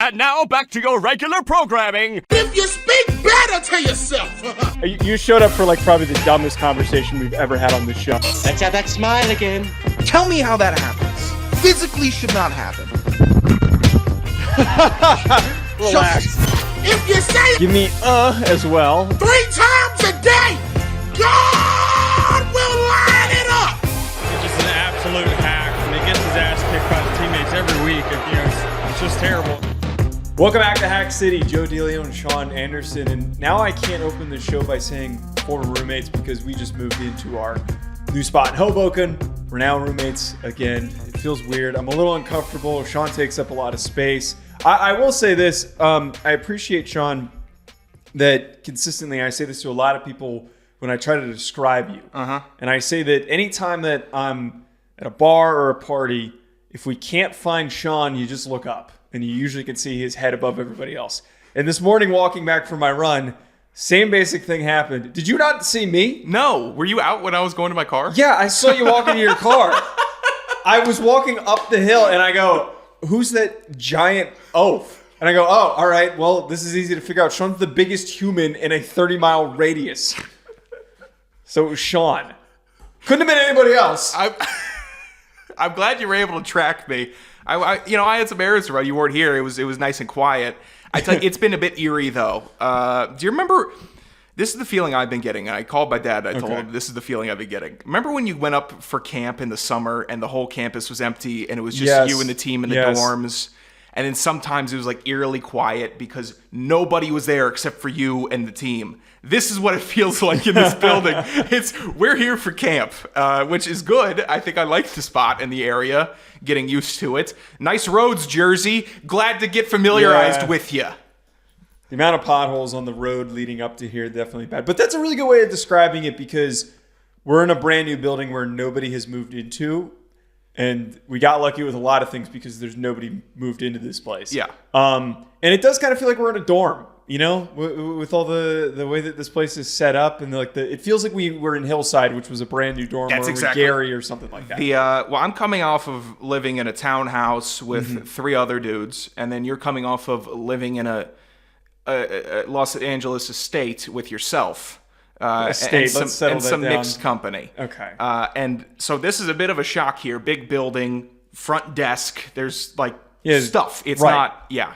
And now back to your regular programming. If you speak better to yourself. You showed up for probably the dumbest conversation we've ever had on this show. Let's have that smile again. Tell me how that happens. Physically should not happen. Relax. If you say it Give me as well. 3 times a day, God will line it up. He's just an absolute hack, and he gets his ass kicked by the teammates every week. It's just terrible. Welcome back to Hack City. Joe DeLeone and Sean Anderson. And now I can't open the show by saying former roommates because we just moved into our new spot in Hoboken. We're now roommates again. It feels weird. I'm a little uncomfortable. Sean takes up a lot of space. I will say this. I appreciate, Sean, that consistently I say this to a lot of people when I try to describe you. And I say that anytime that I'm at a bar or a party, if we can't find Sean, you just look up. And you usually can see his head above everybody else. And this morning, walking back from my run, same basic thing happened. Did you not see me? No. Were you out when I was going to my car? Yeah, I saw you walking to your car. I was walking up the hill, and I go, who's that giant oaf? And I go, oh, all right, well, this is easy to figure out. Sean's the biggest human in a 30-mile radius. So it was Sean. Couldn't have been anybody else. I'm glad you were able to track me. I had some errands to run. You weren't here. It was nice and quiet. I tell you, it's been a bit eerie though. Do you remember? This is the feeling I've been getting. And I called my dad. I told him this is the feeling I've been getting. Remember when you went up for camp in the summer and the whole campus was empty and it was just you and the team in the dorms? And then sometimes it was eerily quiet because nobody was there except for you and the team. This is what it feels like in this building. We're here for camp, which is good. I think I like the spot in the area, getting used to it. Nice roads, Jersey. Glad to get familiarized with you. The amount of potholes on the road leading up to here, definitely bad. But that's a really good way of describing it because we're in a brand new building where nobody has moved into. And we got lucky with a lot of things because there's nobody moved into this place. Yeah. And it does kind of feel like we're in a dorm, with all the way that this place is set up. And it feels like we were in Hillside, which was a brand new dorm. That's or exactly. Gary or something like that. I'm coming off of living in a townhouse with 3 other dudes. And then you're coming off of living in a Los Angeles estate with yourself. And some mixed company. Okay. And so this is a bit of a shock here. Big building, front desk. There's stuff. It's not. Yeah.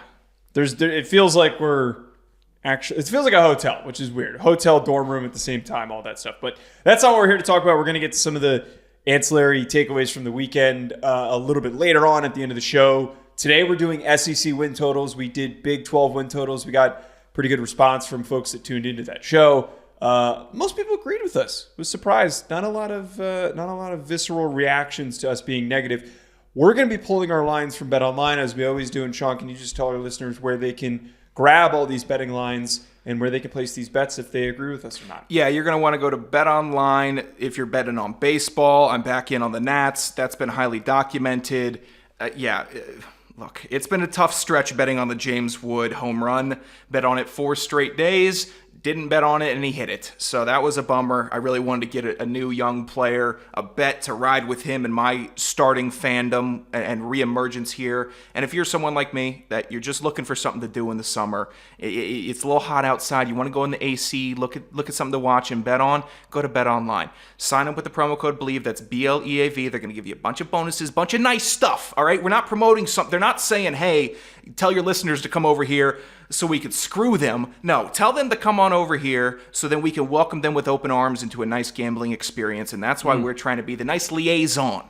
It feels like it feels like a hotel, which is weird. Hotel, dorm room at the same time, all that stuff. But that's not what we're here to talk about. We're going to get to some of the ancillary takeaways from the weekend a little bit later on at the end of the show. Today we're doing SEC win totals. We did Big 12 win totals. We got pretty good response from folks that tuned into that show. Most people agreed with us. Was surprised. Not a lot of visceral reactions to us being negative. We're going to be pulling our lines from BetOnline as we always do. And Sean, can you just tell our listeners where they can grab all these betting lines and where they can place these bets if they agree with us or not? Yeah, you're going to want to go to BetOnline if you're betting on baseball. I'm back in on the Nats. That's been highly documented. Look, it's been a tough stretch betting on the James Wood home run. Bet on it 4 straight days. Didn't bet on it, and he hit it. So that was a bummer. I really wanted to get a new young player, a bet to ride with him in my starting fandom and reemergence here. And if you're someone like me, that you're just looking for something to do in the summer, it's a little hot outside, you want to go in the AC, look at something to watch and bet on, go to BetOnline. Sign up with the promo code BLEAV, that's BLEAV. They're going to give you a bunch of bonuses, bunch of nice stuff, all right? We're not promoting something. They're not saying, hey, tell your listeners to come over here so we could screw them. No, tell them to come on over here so then we can welcome them with open arms into a nice gambling experience. And that's why we're trying to be the nice liaison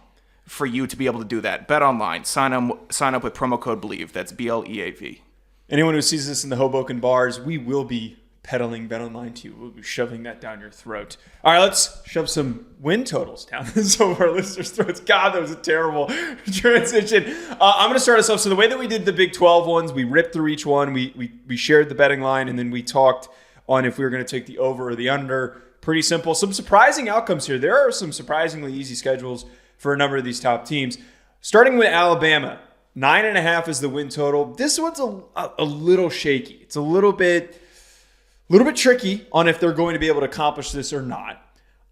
for you to be able to do that. Bet online. Sign up with promo code BLEAV. That's BLEAV. Anyone who sees this in the Hoboken bars, we will be peddling BetOnline to you. We'll be shoving that down your throat. All right, let's shove some win totals down some of our listeners' throats. God, that was a terrible transition. I'm going to start us off. So the way that we did the Big 12 ones, we ripped through each one. We shared the betting line, and then we talked on if we were going to take the over or the under. Pretty simple. Some surprising outcomes here. There are some surprisingly easy schedules for a number of these top teams. Starting with Alabama, 9.5 is the win total. This one's a little shaky. It's a little bit tricky on if they're going to be able to accomplish this or not.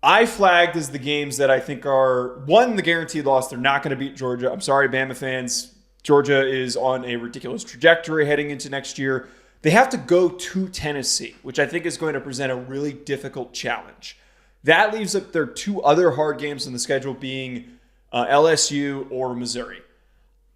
I flagged as the games that I think are, one, the guaranteed loss. They're not going to beat Georgia. I'm sorry, Bama fans. Georgia is on a ridiculous trajectory heading into next year. They have to go to Tennessee, which I think is going to present a really difficult challenge. That leaves up their 2 other hard games on the schedule being LSU or Missouri.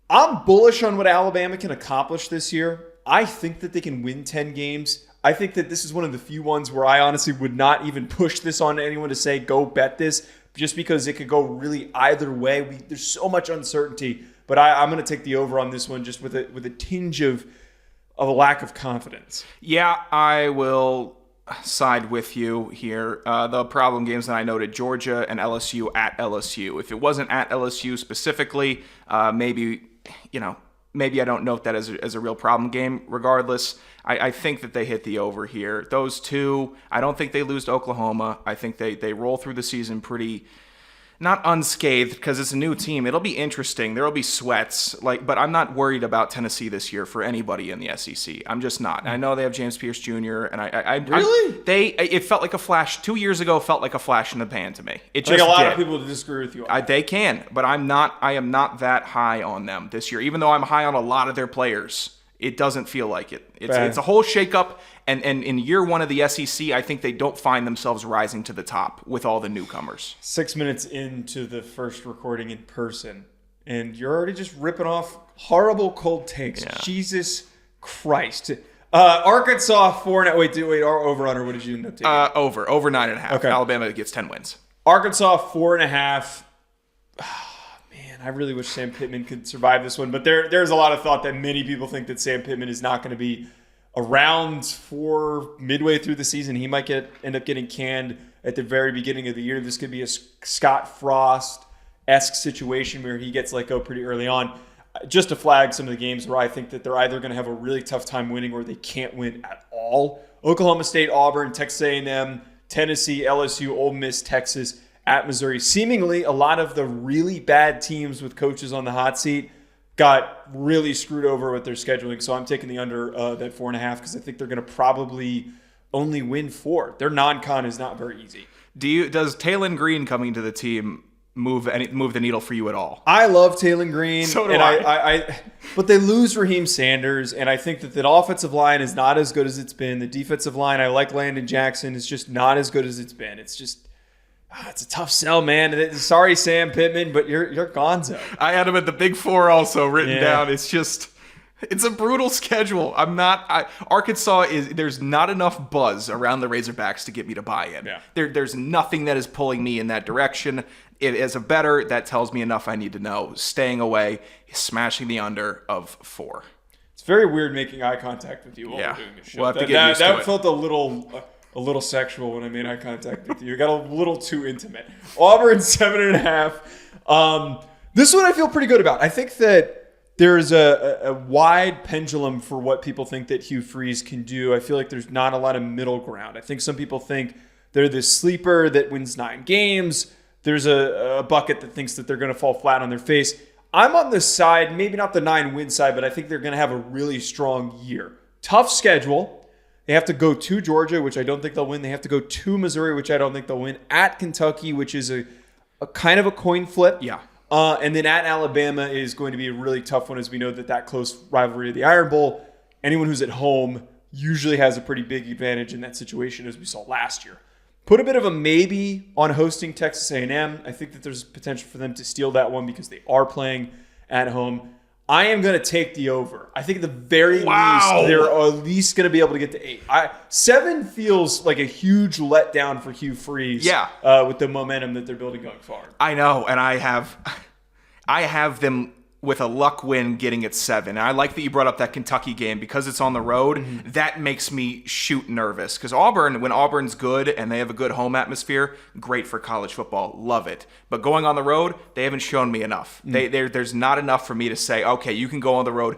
I'm bullish on what Alabama can accomplish this year. I think that they can win 10 games. I think that this is one of the few ones where I honestly would not even push this on anyone to say, go bet this, just because it could go really either way. There's so much uncertainty, but I'm going to take the over on this one just with a tinge of a lack of confidence. Yeah, I will side with you here. The problem games that I noted, Georgia and LSU at LSU. If it wasn't at LSU specifically, maybe I don't note that as a real problem game. Regardless, I think that they hit the over here. Those 2, I don't think they lose to Oklahoma. I think they roll through the season pretty, not unscathed, because it's a new team. It'll be interesting. There'll be sweats, but I'm not worried about Tennessee this year for anybody in the SEC. I'm just not. I know they have James Pierce Jr. and I really it felt like a flash 2 years ago. Felt like a flash in the pan to me. It just a lot did. of people disagree with you. They can, but I am not that high on them this year. Even though I'm high on a lot of their players, it doesn't feel like it. It's a whole shakeup. And in year 1 of the SEC, I think they don't find themselves rising to the top with all the newcomers. 6 minutes into the first recording in person, and you're already just ripping off horrible cold takes. Yeah. Jesus Christ. Arkansas 4. Wait, our over-under, what did you end up taking? Over 9.5. Okay. Alabama gets 10 wins. Arkansas 4.5. Man, I really wish Sam Pittman could survive this one, but there's a lot of thought that many people think that Sam Pittman is not going to be around for midway through the season. He might end up getting canned at the very beginning of the year. This could be a Scott Frost-esque situation where he gets let go pretty early on. Just to flag some of the games where I think that they're either going to have a really tough time winning or they can't win at all. Oklahoma State, Auburn, Texas A&M, Tennessee, LSU, Ole Miss, Texas, at Missouri. Seemingly a lot of the really bad teams with coaches on the hot seat got really screwed over with their scheduling. So I'm taking the under that 4.5 because I think they're going to probably only win 4. Their non-con is not very easy. Does Taylon Green coming to the team move the needle for you at all? I love Taylon Green. So do I. But they lose Raheem Sanders, and I think that the offensive line is not as good as it's been. The defensive line, I like Landon Jackson, is just not as good as it's been. It's just it's a tough sell, man. Sorry, Sam Pittman, but you're gonzo. I had him at the Big 4 also written down. It's a brutal schedule. Arkansas there's not enough buzz around the Razorbacks to get me to buy in. Yeah. There's nothing that is pulling me in that direction. As a bettor, that tells me enough I need to know. Staying away, smashing the under of 4. It's very weird making eye contact with you while we're doing this show. We'll have to get used to that it. felt a little sexual when I made eye contact with you. It got a little too intimate. Auburn 7.5. This one I feel pretty good about. I think that there's a wide pendulum for what people think that Hugh Freeze can do. I feel like there's not a lot of middle ground. I think some people think they're this sleeper that wins 9 games. There's a bucket that thinks that they're going to fall flat on their face. I'm on the side, maybe not the 9-win side, but I think they're going to have a really strong year. Tough schedule. They have to go to Georgia, which I don't think they'll win. They have to go to Missouri, which I don't think they'll win. At Kentucky, which is a kind of a coin flip. Yeah. And then at Alabama is going to be a really tough one, as we know that close rivalry of the Iron Bowl. Anyone who's at home usually has a pretty big advantage in that situation, as we saw last year. Put a bit of a maybe on hosting Texas A&M. I think that there's potential for them to steal that one because they are playing at home. I am going to take the over. I think at the very least, they're at least going to be able to get to 8. 7 feels like a huge letdown for Hugh Freeze. With the momentum that they're building going forward. I know, and I have them with a luck win getting at 7. And I like that you brought up that Kentucky game because it's on the road. Mm-hmm. That makes me shoot nervous because when Auburn's good and they have a good home atmosphere, great for college football. Love it. But going on the road, they haven't shown me enough. There's not enough for me to say, okay, you can go on the road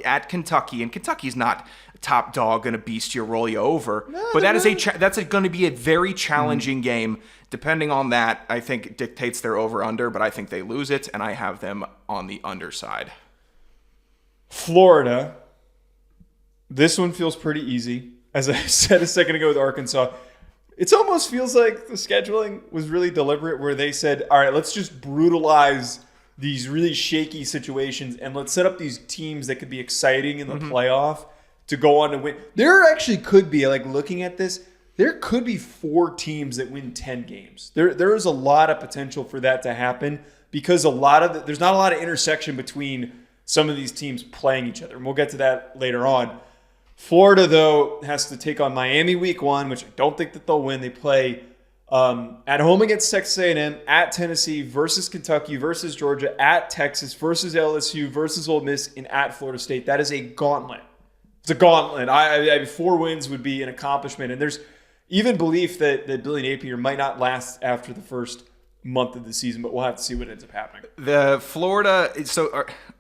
at Kentucky, and Kentucky's not top dog, going to beast you, roll you over. But that's going to be a very challenging game. Depending on that, I think it dictates their over-under, but I think they lose it, and I have them on the underside. Florida. This one feels pretty easy. As I said a second ago with Arkansas, it almost feels like the scheduling was really deliberate where they said, all right, let's just brutalize these really shaky situations, and let's set up these teams that could be exciting in the playoff to go on to win. There actually could be, like, looking at this, there could be 4 teams that win 10 games. There is a lot of potential for that to happen because there's not a lot of intersection between some of these teams playing each other. And we'll get to that later on. Florida, though, has to take on Miami week 1, which I don't think that they'll win. They play at home against Texas A&M, at Tennessee, versus Kentucky, versus Georgia, at Texas, versus LSU, versus Ole Miss, and at Florida State. That is a gauntlet. It's a gauntlet. 4 wins would be an accomplishment. And there's even belief that Billy Napier might not last after the first month of the season, but we'll have to see what ends up happening. The Florida,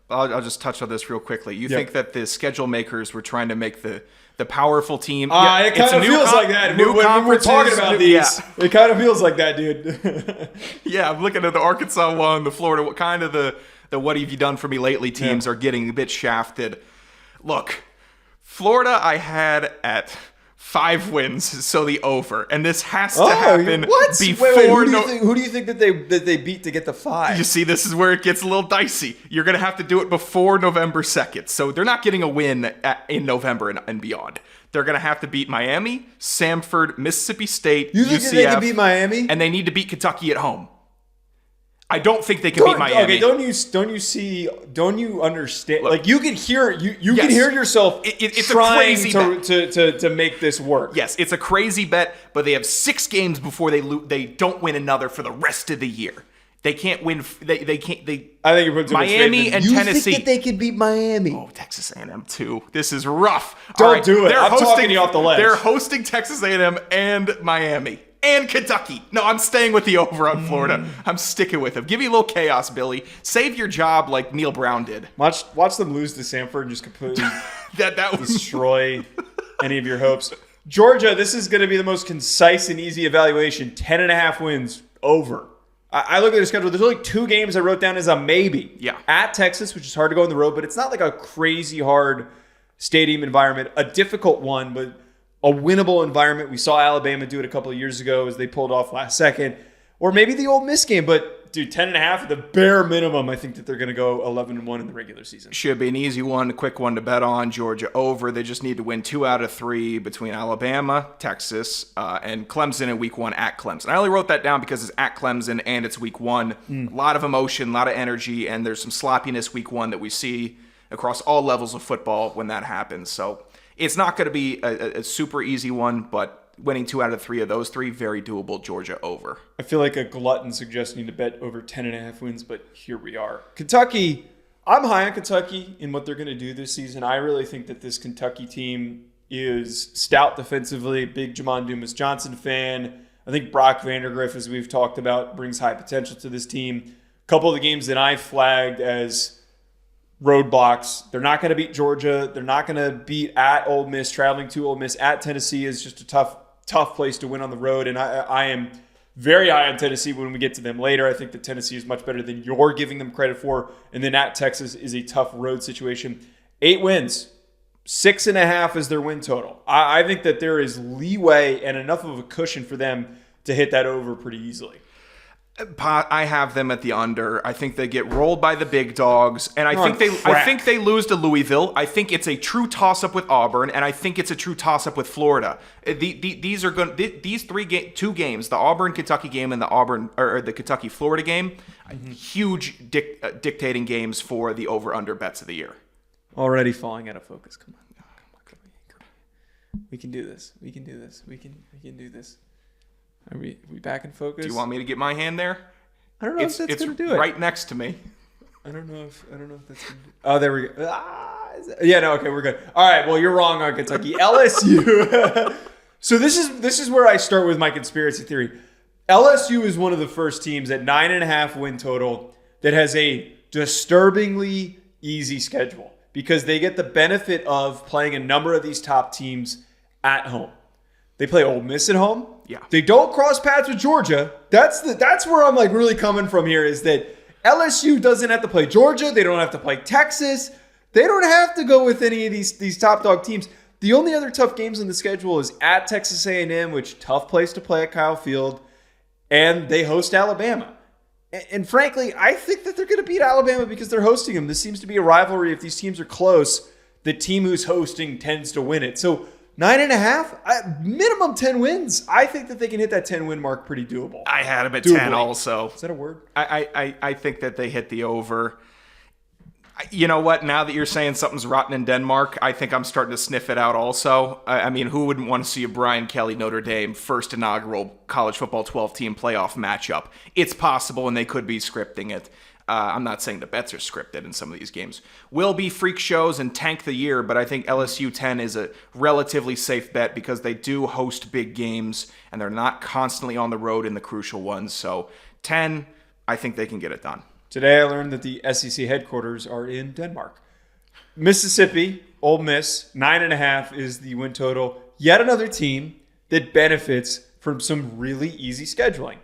I'll just touch on this real quickly. You think that the schedule makers were trying to make the powerful team? It kind of feels like that. When we're talking about these, it kind of feels like that, dude. Yeah, I'm looking at the Arkansas one, the Florida, what kind of the what have you done for me lately teams are getting a bit shafted. Look, Florida I had at 5 wins, so the over, and this has to happen before. Who do you think that they beat to get the 5? You see, this is where it gets a little dicey. You're going to have to do it before November 2nd, so they're not getting a win in November and beyond. They're going to have to beat Miami, Samford, Mississippi State, you think UCF, they can beat Miami, and they need to beat Kentucky at home. I don't think they can beat Miami. Okay, don't you understand? Look, like you can hear you can hear yourself it's trying a crazy to make this work. Yes, it's a crazy bet, but they have 6 games before they don't win another for the rest of the year. They can't win. They can't. I think you're putting Miami and Tennessee. You think that they could beat Miami? Oh, Texas A&M too. This is rough. Don't do it. I'm talking you off the ledge. They're hosting Texas A&M and Miami. And Kentucky. No, I'm staying with the over on Florida. I'm sticking with them. Give me a little chaos, Billy. Save your job like Neil Brown did. Watch them lose to Samford and just completely that destroy any of your hopes. Georgia, this is going to be the most concise and easy evaluation. 10.5 wins, over. I look at the schedule. There's only 2 games I wrote down as a maybe. Yeah. At Texas, which is hard to go on the road, but it's not like a crazy hard stadium environment. A difficult one, but a winnable environment. We saw Alabama do it a couple of years ago as they pulled off last second. Or maybe the Ole Miss game. But, dude, 10.5 at the bare minimum. I think that they're going to go 11-1 in the regular season. Should be an easy one, a quick one to bet on. Georgia over. They just need to win 2 out of 3 between Alabama, Texas, and Clemson in week 1 at Clemson. I only wrote that down because it's at Clemson and it's week 1. A lot of emotion, a lot of energy, and there's some sloppiness week 1 that we see across all levels of football when that happens. So it's not going to be a super easy one, but winning 2 out of 3 of those 3, very doable. Georgia over. I feel like a glutton suggesting to bet over 10.5 wins, but here we are. Kentucky, I'm high on Kentucky in what they're going to do this season. I really think that this Kentucky team is stout defensively. Big Jamon Dumas-Johnson fan. I think Brock Vandergriff, as we've talked about, brings high potential to this team. A couple of the games that I flagged as roadblocks. They're not going to beat Georgia. They're not going to beat at Ole Miss. Traveling to Ole Miss at Tennessee is just a tough place to win on the road. And I am very high on Tennessee when we get to them later. I think that Tennessee is much better than you're giving them credit for. And then at Texas is a tough road situation. 8 wins. 6.5 is their win total. I think that there is leeway and enough of a cushion for them to hit that over pretty easily. I have them at the under. I think they get rolled by the big dogs, and I think they lose to Louisville. I think it's a true toss-up with Auburn, and I think it's a true toss-up with Florida. These are going. These 2 games, the Auburn Kentucky game and the Kentucky Florida game, huge dictating games for the over/under bets of the year. Already falling out of focus. Come on. We can do this. We can do this. We can do this. Are we back in focus? Do you want me to get my hand there? I don't know if that's going to do it. Right next to me. I don't know if that's going to do it. Oh, there we go. Yeah, no, okay, we're good. All right, well, you're wrong on Kentucky. LSU. So this is where I start with my conspiracy theory. LSU is one of the first teams at 9.5 win total that has a disturbingly easy schedule because they get the benefit of playing a number of these top teams at home. They play Ole Miss at home. Yeah. They don't cross paths with Georgia. That's where I'm like really coming from here is that LSU doesn't have to play Georgia. They don't have to play Texas. They don't have to go with any of these top dog teams. The only other tough games on the schedule is at Texas A&M, which tough place to play at Kyle Field, and they host Alabama. And frankly, I think that they're going to beat Alabama because they're hosting them. This seems to be a rivalry. If these teams are close, the team who's hosting tends to win it. So 9.5, minimum 10 wins. I think that they can hit that 10-win mark pretty doable. I had him at Doably. 10 also. Is that a word? I think that they hit the over. You know what? Now that you're saying something's rotten in Denmark, I think I'm starting to sniff it out also. I mean, who wouldn't want to see a Brian Kelly Notre Dame first inaugural college football 12-team playoff matchup? It's possible, and they could be scripting it. I'm not saying the bets are scripted in some of these games. Will be freak shows and tank the year, but I think LSU 10 is a relatively safe bet because they do host big games, and they're not constantly on the road in the crucial ones. So 10, I think they can get it done. Today I learned that the SEC headquarters are in Denmark. Mississippi, Ole Miss, 9.5 is the win total. Yet another team that benefits from some really easy scheduling.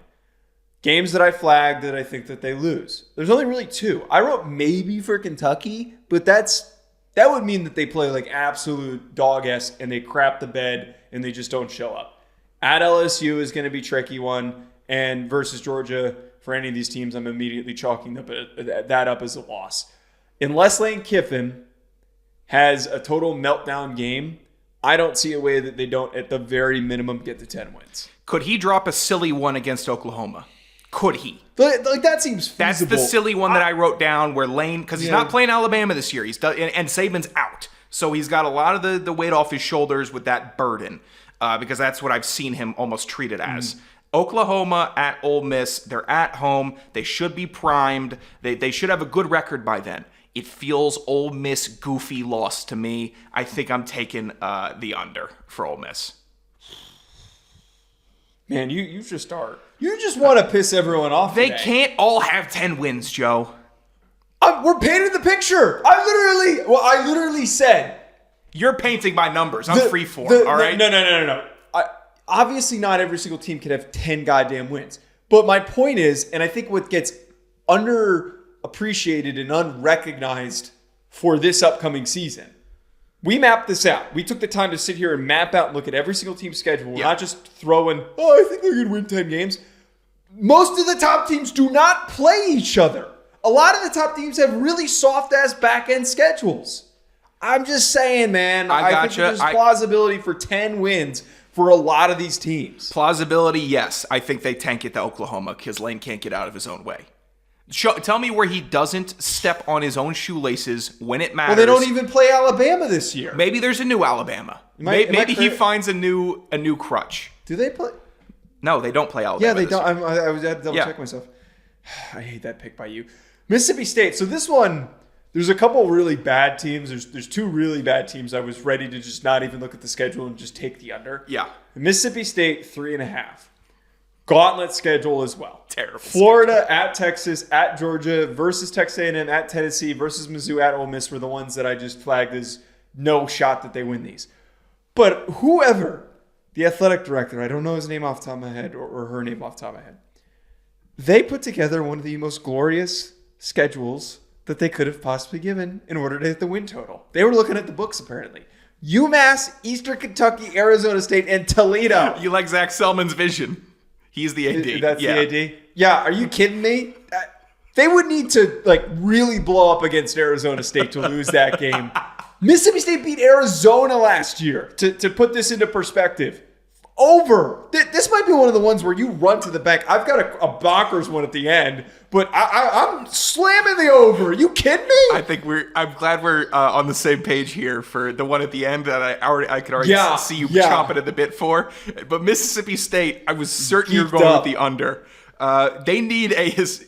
Games that I flagged that I think that they lose. There's only really 2. I wrote maybe for Kentucky, but that would mean that they play like absolute dog-esque and they crap the bed and they just don't show up. At LSU is going to be a tricky one, and versus Georgia, for any of these teams, I'm immediately chalking that up as a loss. Unless Lane Kiffin has a total meltdown game, I don't see a way that they don't, at the very minimum, get to 10 wins. Could he drop a silly one against Oklahoma? Could he? Like that seems feasible. That's the silly one that I wrote down where Lane, because he's not playing Alabama this year. He's done, and Saban's out. So he's got a lot of the weight off his shoulders with that burden, because that's what I've seen him almost treated as. Oklahoma at Ole Miss, they're at home. They should be primed. They should have a good record by then. It feels Ole Miss goofy loss to me. I think I'm taking the under for Ole Miss. Man, you just are. You just want to piss everyone off. They today. can't all have 10 wins, Joe. We're painting the picture. I literally said. You're painting by numbers. I'm freeform, all right? No. Obviously, not every single team can have 10 goddamn wins. But my point is, and I think what gets underappreciated and unrecognized for this upcoming season, we mapped this out. We took the time to sit here and map out and look at every single team's schedule. We're not just throwing, I think they're going to win 10 games. Most of the top teams do not play each other. A lot of the top teams have really soft-ass back-end schedules. I'm just saying, man. I think there's plausibility for 10 wins for a lot of these teams. Plausibility, yes. I think they tank it to Oklahoma because Lane can't get out of his own way. Tell me where he doesn't step on his own shoelaces when it matters. Well, they don't even play Alabama this year. Maybe there's a new Alabama. Maybe he finds a new crutch. Do they play? No, they don't play Alabama. Yeah, they don't. Year. I had to double check myself. I hate that pick by you. Mississippi State. So this one, there's a couple really bad teams. There's 2 really bad teams. I was ready to just not even look at the schedule and just take the under. Yeah. Mississippi State, 3.5. Gauntlet schedule as well. Terrible. Florida schedule. at Texas, at Georgia, versus Texas A&M, at Tennessee, versus Mizzou, at Ole Miss were the ones that I just flagged as no shot that they win these. But whoever, the athletic director, I don't know his name off the top of my head or her name off the top of my head, they put together one of the most glorious schedules that they could have possibly given in order to hit the win total. They were looking at the books, apparently. UMass, Eastern Kentucky, Arizona State, and Toledo. You like Zach Selman's vision. He's the AD. That's the AD? Yeah, are you kidding me? They would need to really blow up against Arizona State to lose that game. Mississippi State beat Arizona last year. To put this into perspective, over. This might be one of the ones where you run to the bank. I've got a bonkers one at the end, but I'm slamming the over. Are you kidding me? I'm glad we're on the same page here for the one at the end that I could already see you chomping at the bit for. But Mississippi State, I was certain you were going with the under. They need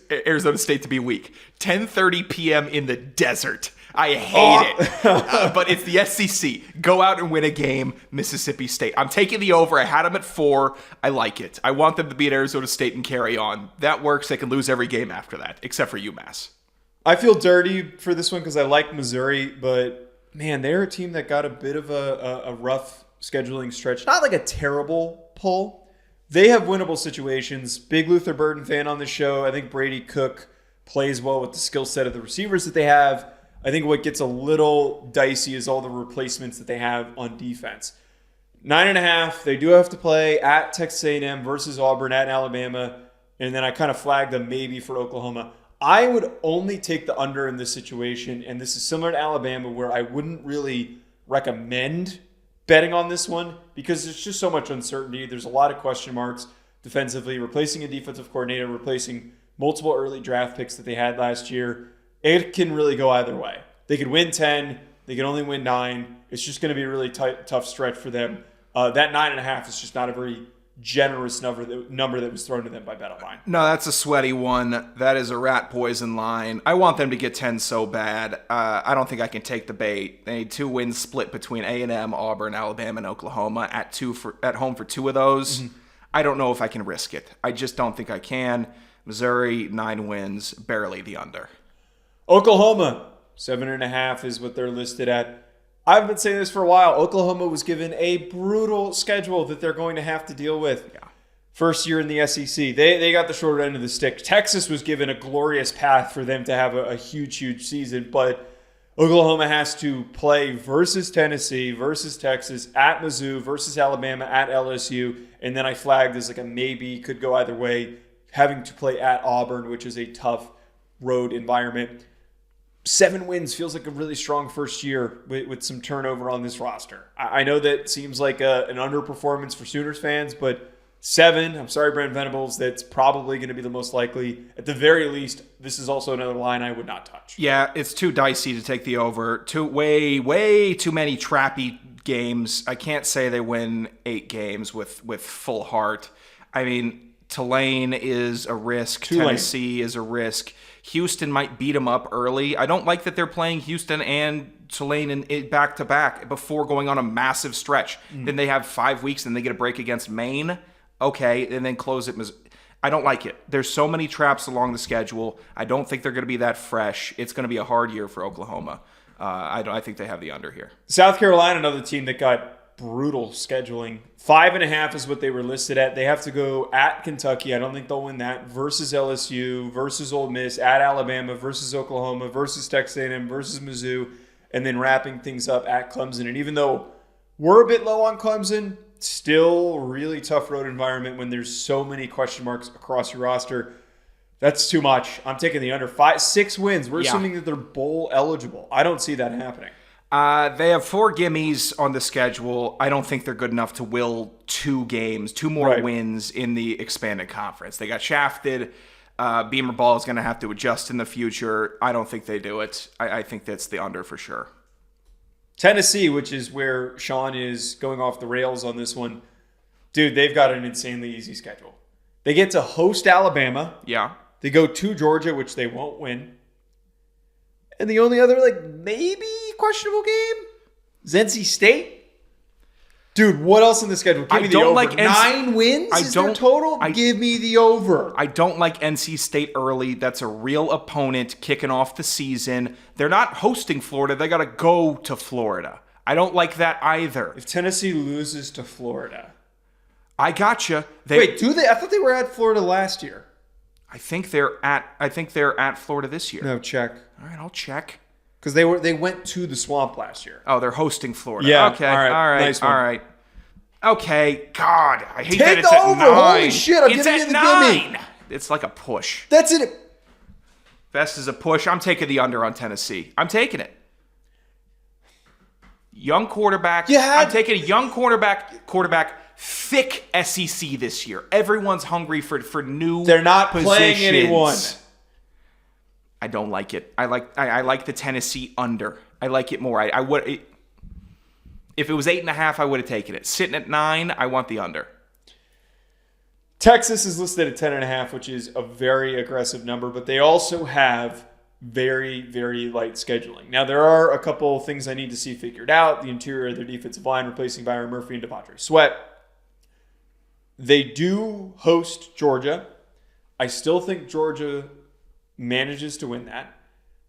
Arizona State to be weak. 10:30 p.m. in the desert. I hate it. But it's the SEC. Go out and win a game, Mississippi State. I'm taking the over. I had them at 4. I like it. I want them to beat Arizona State and carry on. That works. They can lose every game after that, except for UMass. I feel dirty for this one because I like Missouri, but man, they're a team that got a bit of a rough scheduling stretch. Not like a terrible pull. They have winnable situations. Big Luther Burden fan on the show. I think Brady Cook plays well with the skill set of the receivers that they have. I think what gets a little dicey is all the replacements that they have on defense. 9.5, they do have to play at Texas A&M versus Auburn, at Alabama. and then I kind of flagged a maybe for Oklahoma. I would only take the under in this situation, and this is similar to Alabama where I wouldn't really recommend betting on this one because there's just so much uncertainty. There's a lot of question marks defensively, replacing a defensive coordinator, replacing multiple early draft picks that they had last year. It can really go either way. They could win 10. They can only win 9. It's just going to be a really tough stretch for them. That 9.5 is just not a very generous number that was thrown to them by BetOnline. No, that's a sweaty one. That is a rat poison line. I want them to get 10 so bad. I don't think I can take the bait. They need 2 wins split between A&M, Auburn, Alabama, and Oklahoma at home for 2 of those. Mm-hmm. I don't know if I can risk it. I just don't think I can. Missouri, 9 wins, barely the under. Oklahoma, 7.5 is what they're listed at. I've been saying this for a while. Oklahoma was given a brutal schedule that they're going to have to deal with. Yeah. First year in the SEC. They got the short end of the stick. Texas was given a glorious path for them to have a huge, huge season, but Oklahoma has to play versus Tennessee, versus Texas, at Mizzou, versus Alabama, at LSU, and then I flagged as like a maybe, could go either way, having to play at Auburn, which is a tough road environment. 7 wins feels like a really strong first year with some turnover on this roster. I know that seems like an underperformance for Sooners fans, but 7, I'm sorry, Brent Venables, that's probably going to be the most likely. At the very least, this is also another line I would not touch. Yeah, it's too dicey to take the over. Way too many trappy games. I can't say they win 8 games with full heart. I mean, Tulane is a risk. Tennessee is a risk. Houston might beat them up early. I don't like that they're playing Houston and Tulane in back-to-back before going on a massive stretch. Then they have 5 weeks and they get a break against Maine. Okay, and then close it. I don't like it. There's so many traps along the schedule. I don't think they're going to be that fresh. It's going to be a hard year for Oklahoma. I think they have the under here. South Carolina, another team that got brutal scheduling. 5.5 is what they were listed at. They have to go at Kentucky. I don't think they'll win that. Versus LSU, versus Ole Miss, at Alabama, versus Oklahoma, versus Texas A&M, versus Mizzou, and then wrapping things up at Clemson. And even though we're a bit low on Clemson, still really tough road environment when there's so many question marks across your roster. That's too much. I'm taking the under. 6 wins. We're assuming that they're bowl eligible. I don't see that happening. They have 4 gimmies on the schedule. I don't think they're good enough to will 2 more wins in the expanded conference. They got shafted. Beamer Ball is going to have to adjust in the future. I don't think they do it. I think that's the under for sure. Tennessee, which is where Sean is going off the rails on this one. Dude, they've got an insanely easy schedule. They get to host Alabama. Yeah. They go to Georgia, which they won't win. And the only other, maybe questionable game is NC State. Dude, what else in the schedule? Give me the over. 9 wins is their total? Give me the over. I don't like NC State early. That's a real opponent kicking off the season. They're not hosting Florida. They got to go to Florida. I don't like that either. If Tennessee loses to Florida. I gotcha. Wait, do they? I thought they were at Florida last year. I think they're at Florida this year. No, check. All right, I'll check. Because they went to the Swamp last year. Oh, they're hosting Florida. Yeah. Okay. All right. Nice one. All right. Okay. God, I hate Take that it's the at over. 9. Holy shit! I'm it's giving at you the 9. gimme. It's like a push. That's it. Best is a push. I'm taking the under on Tennessee. I'm taking it. Young quarterback. I'm taking a young quarterback. Thick SEC this year. Everyone's hungry for new. They're not positions. playing anyone. I don't like it. I like the Tennessee under. I like it more. If it was 8.5, I would have taken it. Sitting at 9, I want the under. Texas is listed at 10.5, which is a very aggressive number, but they also have very, very light scheduling. Now, there are a couple things I need to see figured out. The interior of their defensive line, replacing Byron Murphy and Devontae Sweat. They do host Georgia. I still think Georgia manages to win that.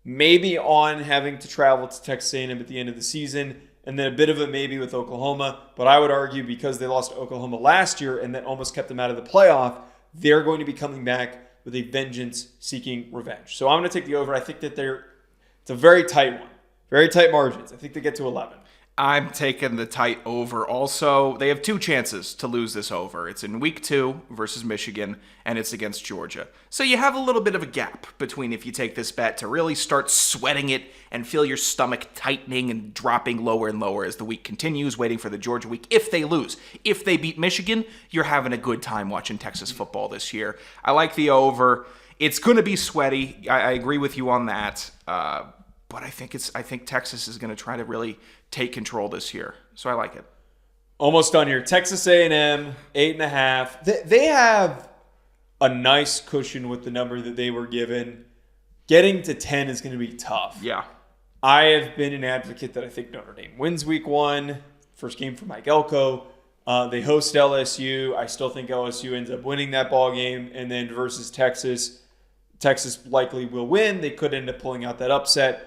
Maybe on having to travel to Texas A&M at the end of the season, and then a bit of a maybe with Oklahoma. But I would argue because they lost to Oklahoma last year and that almost kept them out of the playoff, they're going to be coming back with a vengeance-seeking revenge. So I'm going to take the over. I think that it's a very tight one. Very tight margins. I think they get to 11. I'm taking the tight over also. They have 2 chances to lose this over. It's in week 2 versus Michigan, and it's against Georgia. So you have a little bit of a gap between if you take this bet to really start sweating it and feel your stomach tightening and dropping lower and lower as the week continues, waiting for the Georgia week if they lose. If they beat Michigan, you're having a good time watching Texas football this year. I like the over. It's going to be sweaty. I agree with you on that. But I think Texas is going to try to really take control this year. So I like it. Almost done here. Texas A&M, 8.5. They have a nice cushion with the number that they were given. Getting to 10 is going to be tough. Yeah. I have been an advocate that I think Notre Dame wins week 1. First game for Mike Elko. They host LSU. I still think LSU ends up winning that ball game. And then versus Texas, Texas likely will win. They could end up pulling out that upset.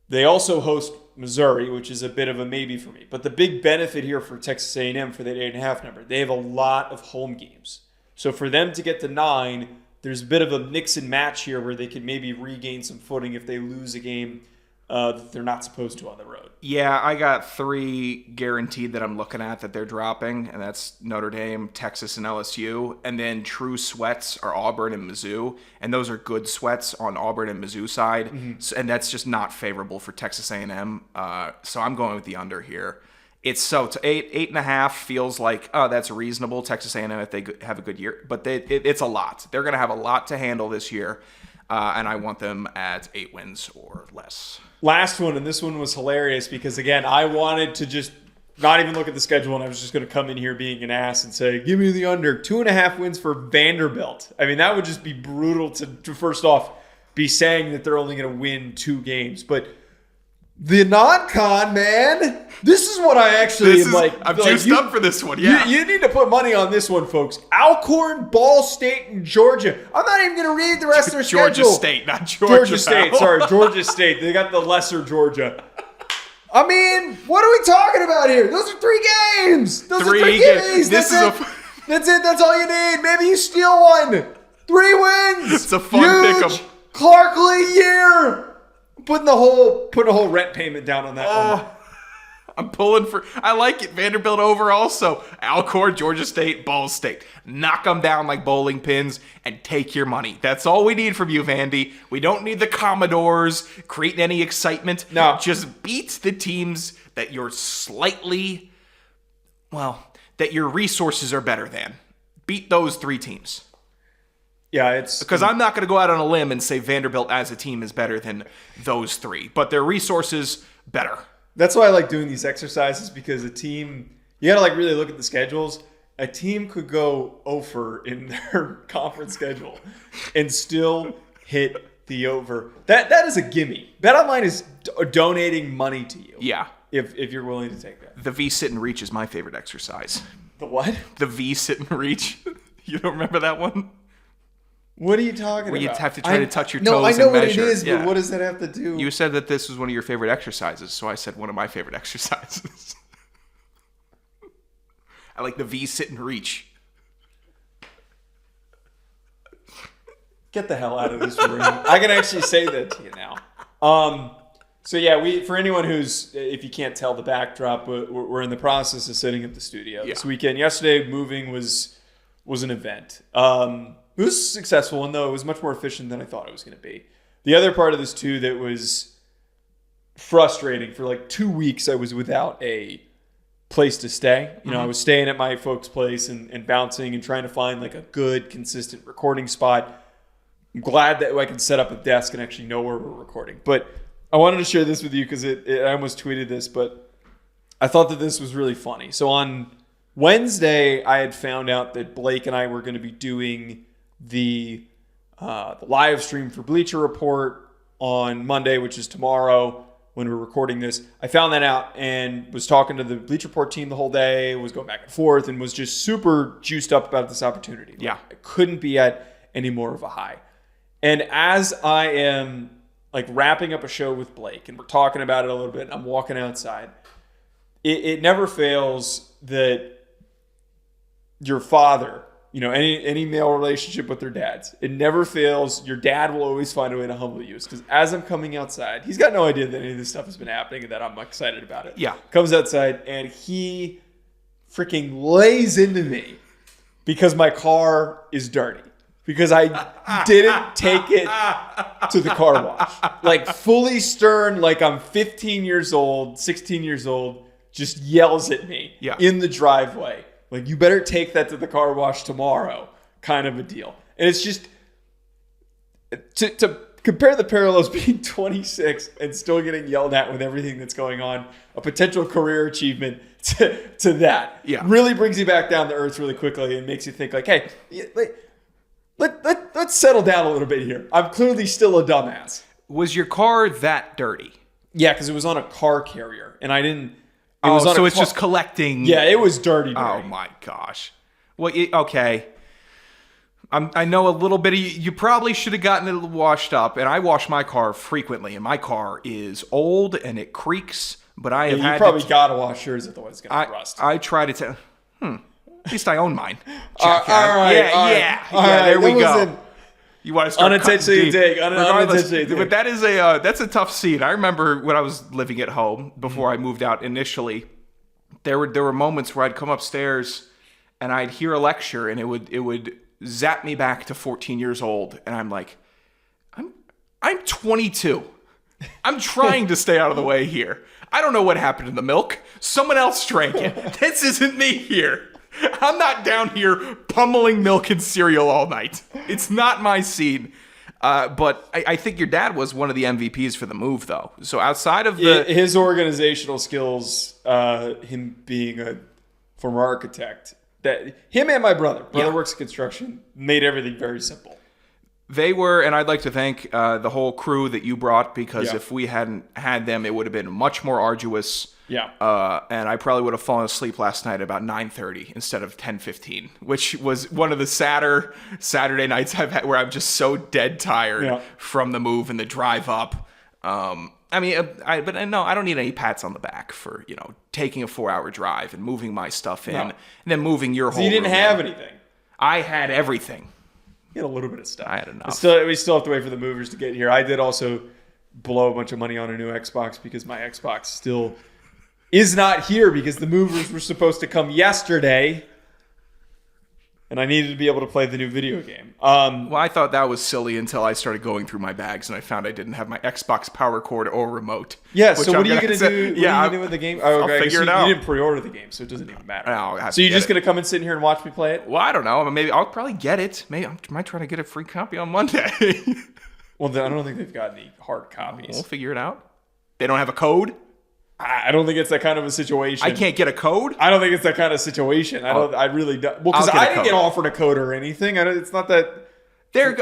They also host Missouri, which is a bit of a maybe for me. But the big benefit here for Texas A&M for that 8.5 number, they have a lot of home games. So for them to get to 9, there's a bit of a mix and match here where they can maybe regain some footing if they lose a game that they're not supposed to on the road. Yeah, I got 3 guaranteed that I'm looking at that they're dropping, and that's Notre Dame, Texas, and LSU. And then true sweats are Auburn and Mizzou, and those are good sweats on Auburn and Mizzou side, so, and that's just not favorable for Texas A&M. So I'm going with the under here. It's so 8.5 feels like, oh, that's reasonable. Texas A&M if they have a good year, but it's a lot. They're going to have a lot to handle this year, and I want them at 8 wins or less. Last one, and this one was hilarious because, again, I wanted to just not even look at the schedule, and I was just going to come in here being an ass and say, give me the under. 2.5 wins for Vanderbilt. I mean, that would just be brutal to first off, be saying that they're only going to win 2 games. But the non-con, man, this is what I actually am like. I'm juiced up for this one, yeah. You need to put money on this one, folks. Alcorn, Ball State, and Georgia. I'm not even going to read the rest of their schedule. Georgia State, not Georgia. Georgia State, sorry. Georgia State. They got the lesser Georgia. I mean, what are we talking about here? Those are 3 games. Those are 3 games. That's it. That's it. That's all you need. Maybe you steal one. 3 wins. It's a fun pick 'em. Clark Lee year. Putting a whole rent payment down on that one. I'm pulling for. I like it. Vanderbilt over also. Alcorn, Georgia State, Ball State. Knock them down like bowling pins and take your money. That's all we need from you, Vandy. We don't need the Commodores creating any excitement. No. Just beat the teams that you're that your resources are better than. Beat those 3 teams. Yeah, it's because I'm not going to go out on a limb and say Vanderbilt as a team is better than those 3, but their resources better. That's why I like doing these exercises, because a team, you got to really look at the schedules. A team could go over in their conference schedule and still hit the over. That is a gimme. BetOnline is donating money to you. Yeah. If you're willing to take that. The V sit and reach is my favorite exercise. The what? The V sit and reach. You don't remember that one? What are you talking Where about? you have to try to touch your toes No, I know and what measure. it is, Yeah. but what does that have to do? You said that this was one of your favorite exercises, so I said one of my favorite exercises. I like the V sit and reach. Get the hell out of this room. I can actually say that to you now. So yeah, for anyone who's, if you can't tell the backdrop, we're in the process of setting up the studio this weekend. Yesterday, moving was an event. It was successful, and though it was much more efficient than I thought it was going to be. The other part of this too that was frustrating, for like 2 weeks I was without a place to stay. You know, I was staying at my folks' place and bouncing and trying to find like a good, consistent recording spot. I'm glad that I can set up a desk and actually know where we're recording. But I wanted to share this with you because I almost tweeted this, but I thought that this was really funny. So on Wednesday, I had found out that Blake and I were going to be doing the live stream for Bleacher Report on Monday, which is tomorrow when we're recording this. I found that out and was talking to the Bleacher Report team the whole day, was going back and forth, and was just super juiced up about this opportunity. Yeah. I couldn't be at any more of a high. And as I am like wrapping up a show with Blake, and we're talking about it a little bit, and I'm walking outside, it never fails that your father, any male relationship with their dads. It never fails. Your dad will always find a way to humble you. Because as I'm coming outside, he's got no idea that any of this stuff has been happening and that I'm excited about it. Yeah. Comes outside and he freaking lays into me because my car is dirty. Because I didn't take it to the car wash. Like fully stern, like I'm 15 years old, 16 years old, just yells at me in the driveway. Like, you better take that to the car wash tomorrow, kind of a deal. And it's just, to compare the parallels being 26 and still getting yelled at with everything that's going on, a potential career achievement to that, really brings you back down to earth really quickly and makes you think like, hey, let's settle down a little bit here. I'm clearly still a dumbass. Was your car that dirty? Yeah, because it was on a car carrier, and I didn't... So it's just collecting. Yeah, it was dirty. Oh my gosh. Well, okay. I know a little bit. You probably should have gotten it washed up. And I wash my car frequently, and my car is old and it creaks. But I have had. You probably gotta wash yours, otherwise it's gonna rust. I try to tell. At least I own mine. All right. There we go. You want to start unintentionally dig, unintentionally dig. But that's a tough scene. I remember when I was living at home before I moved out initially. There were moments where I'd come upstairs and I'd hear a lecture and it would zap me back to 14 years old, and I'm like, I'm 22. I'm trying to stay out of the way here. I don't know what happened to the milk. Someone else drank it. This isn't me here. I'm not down here pummeling milk and cereal all night. It's not my scene. But I think your dad was one of the MVPs for the move, though. So outside of his organizational skills, him being a former architect, that him and my brother works in construction, made everything very simple. They were, and I'd like to thank the whole crew that you brought, because if we hadn't had them, it would have been much more arduous. Yeah. And I probably would have fallen asleep last night at about 9:30 instead of 10:15, which was one of the sadder Saturday nights I've had, where I'm just so dead tired from the move and the drive up. I don't need any pats on the back for, taking a 4-hour drive and moving my stuff in and then moving your whole. You didn't have anything. I had everything. You had a little bit of stuff. I had enough. We still have to wait for the movers to get here. I did also blow a bunch of money on a new Xbox because my Xbox still is not here because the movers were supposed to come yesterday, and I needed to be able to play the new video game. Well, I thought that was silly until I started going through my bags and I found I didn't have my Xbox power cord or remote. Yeah, so what are you going to do? What are you going to do with the game? I'll figure it out. You didn't pre-order the game, so it doesn't even matter. No, so you're just going to come and sit here and watch me play it? Well, I don't know. Maybe I'll probably get it. Maybe I might try to get a free copy on Monday. Well, I don't think they've got any hard copies. We'll figure it out. They don't have a code? I don't think it's that kind of a situation. I can't get a code? I don't think it's that kind of situation. I really don't. Well, because I didn't get offered a code or anything. It's not that. They're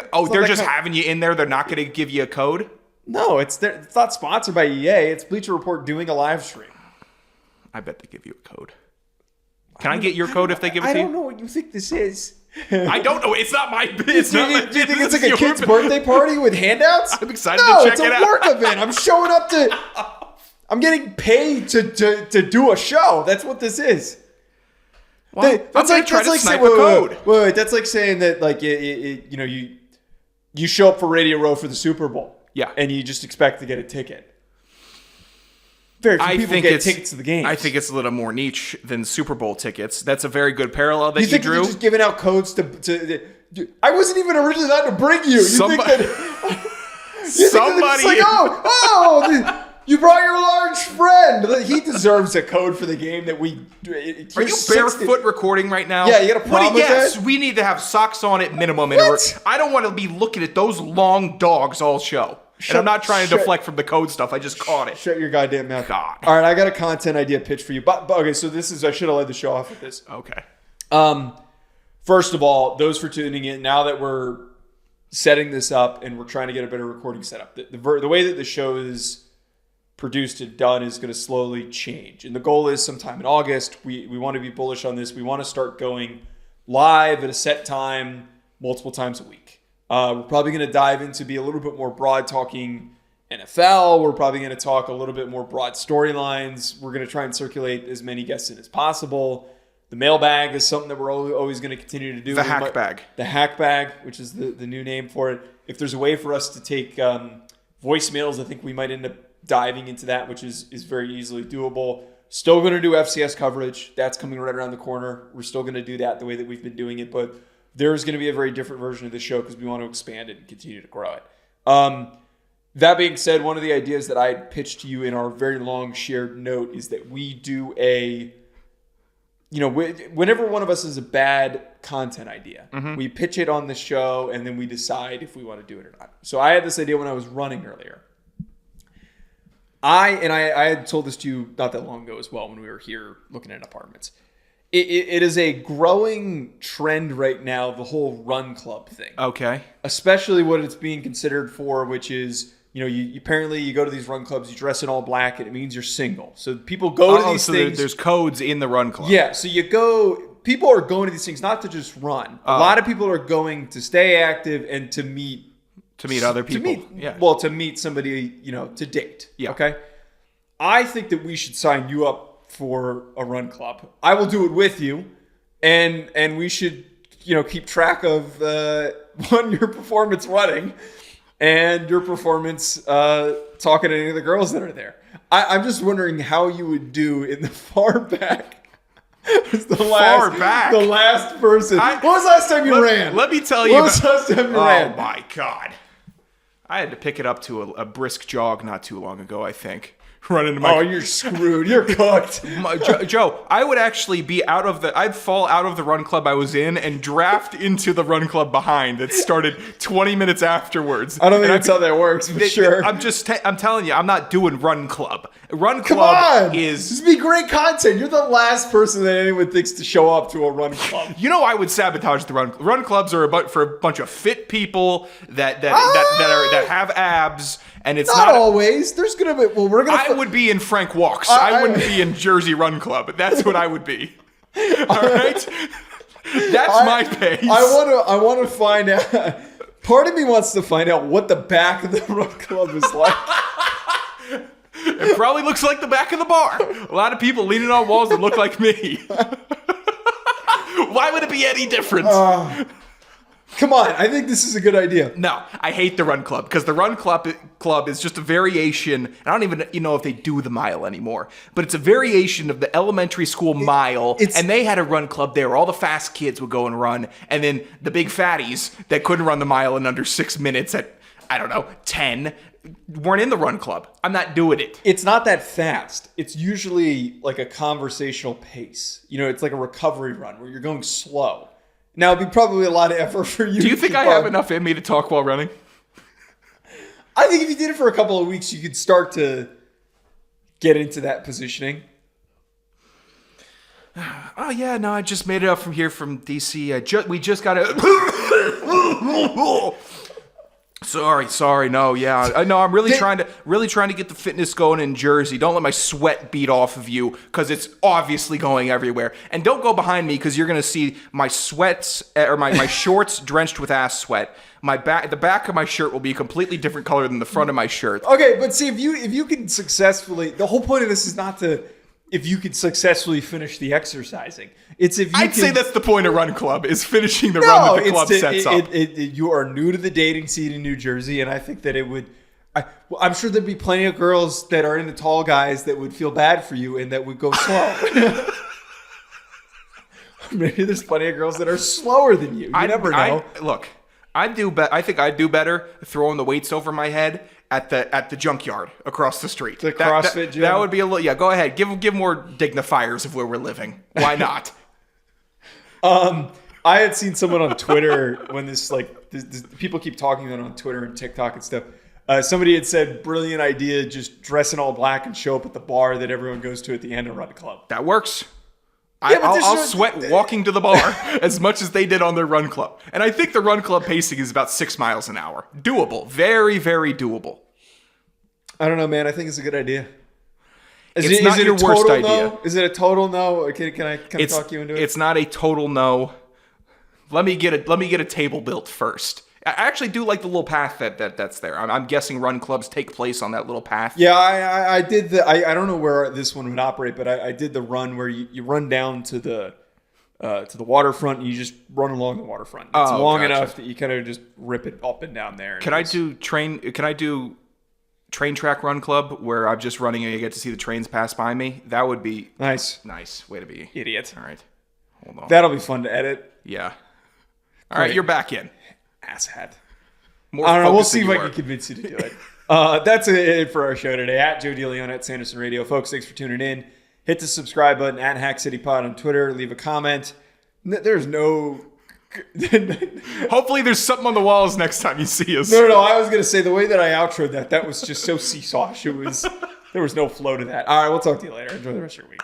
just having you in there. They're not going to give you a code? No, it's not sponsored by EA. It's Bleacher Report doing a live stream. I bet they give you a code. Can I get your code if they give it to you? I don't know what you think this is. I don't know. It's not my business. Do you think it's like a kid's birthday party with handouts? I'm excited to check it out. No, it's a work event. I'm showing up to... I'm getting paid to do a show. That's what this is. Well, that's like snipe a code. Wait, that's like saying that you show up for Radio Row for the Super Bowl. Yeah. And you just expect to get a ticket. Very few people get tickets to the games. I think it's a little more niche than Super Bowl tickets. That's a very good parallel that you think drew. You're just giving out codes to I wasn't even originally allowed to bring you. Somebody. You brought your large friend. He deserves a code for the game that we... Are you barefoot recording right now? Yeah, you got a problem with that? We need to have socks on at minimum. What? I don't want to be looking at those long dogs all show. And I'm not trying to deflect from the code stuff. I just caught it. Shut your goddamn mouth. God. All right, I got a content idea pitch for you. But okay, so this is... I should have led the show off with this. Okay. First of all, those for tuning in, now that we're setting this up and we're trying to get a better recording setup, the way that the show is produced and done is going to slowly change. And the goal is sometime in August, we want to be bullish on this. We want to start going live at a set time, multiple times a week. We're probably going to dive into be a little bit more broad talking NFL. We're probably going to talk a little bit more broad storylines. We're going to try and circulate as many guests in as possible. The mailbag is something that we're always going to continue to do. The hack bag. The hack bag, which is the new name for it. If there's a way for us to take voicemails, I think we might end up diving into that, which is very easily doable. Still going to do FCS coverage. That's coming right around the corner. We're still going to do that the way that we've been doing it, but there's going to be a very different version of the show because we want to expand it and continue to grow it. That being said, one of the ideas that I pitched to you in our very long shared note is that we do whenever one of us has a bad content idea, we pitch it on the show and then we decide if we want to do it or not. So I had this idea when I was running earlier. I had told this to you not that long ago as well when we were here looking at apartments. It is a growing trend right now, the whole run club thing. Okay. Especially what it's being considered for, which is, you apparently you go to these run clubs, you dress in all black, and it means you're single. So people go to these things. There's codes in the run club. Yeah, so people are going to these things not to just run. A lot of people are going to stay active and to meet other people. To meet somebody, to date. Yeah. Okay. I think that we should sign you up for a run club. I will do it with you, and we should, keep track of your performance running, and your performance talking to any of the girls that are there. I'm just wondering how you would do in the far back. The last person. When was the last time you ran? Let me tell you. When was the last time you ran? Oh my God. I had to pick it up to a brisk jog not too long ago, I think. You're screwed. You're cooked. Joe, I would actually I'd fall out of the run club I was in and draft into the run club behind that started 20 minutes afterwards. I don't think that's how that works, but sure. I'm telling you, I'm not doing run club. Come on. This would be great content. You're the last person that anyone thinks to show up to a run club. I would sabotage the run clubs are for a bunch of fit people that have abs. And it's not always. There's gonna be. Well, we're gonna. I would be in Frank Walks. I wouldn't be in Jersey Run Club. That's what I would be. All right. That's my pace. I want to find out. Part of me wants to find out what the back of the run club is like. It probably looks like the back of the bar. A lot of people leaning on walls that look like me. Why would it be any different? Come on, I think this is a good idea. No, I hate the run club because the run club is just a variation. And I don't even know if they do the mile anymore, but it's a variation of the elementary school mile. And they had a run club there where all the fast kids would go and run. And then the big fatties that couldn't run the mile in under 6 minutes at, 10 weren't in the run club. I'm not doing it. It's not that fast. It's usually like a conversational pace. It's like a recovery run where you're going slow. Now, it'd be probably a lot of effort for you. Do you think I have enough in me to talk while running? I think if you did it for a couple of weeks, you could start to get into that positioning. Oh, yeah, no, I just made it up from here from D.C. We just got to... Sorry, no, yeah. I know I'm really trying to get the fitness going in Jersey. Don't let my sweat beat off of you because it's obviously going everywhere. And don't go behind me because you're going to see my sweats or my shorts drenched with ass sweat. The back of my shirt will be a completely different color than the front of my shirt. Okay, but see if you can successfully, the whole point of this is not if you could successfully finish the exercising. It's if you I'd say that's the point of Run Club, is finishing the run that the club sets up. You are new to the dating scene in New Jersey, and I think that it would... I'm sure there'd be plenty of girls that are into tall guys that would feel bad for you and that would go slow. Maybe there's plenty of girls that are slower than you. You never know. Look, I think I'd do better throwing the weights over my head at the junkyard across the street. The CrossFit gym? That would be a little... Yeah, go ahead. Give more dignifiers of where we're living. Why not? I had seen someone on Twitter when this people keep talking about it on Twitter and TikTok and stuff. Somebody had said, brilliant idea, just dress in all black and show up at the bar that everyone goes to at the end of Run Club. That works. Yeah, I'll sweat walking to the bar as much as they did on their Run Club. And I think the Run Club pacing is about 6 miles an hour. Doable. Very, very doable. I don't know, man. I think it's a good idea. Is it your worst idea? No? Is it a total no? Or can I talk you into it? It's not a total no. Let me get a table built first. I actually do like the little path that's there. I'm guessing Run Clubs take place on that little path. Yeah, I did I don't know where this one would operate, but I did the run where you run down to the to the waterfront. And you just run along the waterfront. It's long gotcha. enough that you kind of just rip it up and down there. Can I do train track run club where I'm just running and you get to see the trains pass by me? That would be nice. Way to be. Idiot. All right. Hold on. That'll be fun to edit. Yeah. All right, you're back in. Asshat. More I don't know. We'll focused see than if you I were. can convince you to do it. That's it for our show today. At Joe DeLeone at Sanderson Radio. Folks, thanks for tuning in. Hit the subscribe button at Hack City Pod on Twitter. Leave a comment. There's no... Hopefully there's something on the walls next time you see us. No. I was going to say the way that I outroed that was just so seesawish. There was no flow to that. All right, we'll talk to you later. Enjoy the rest of your week.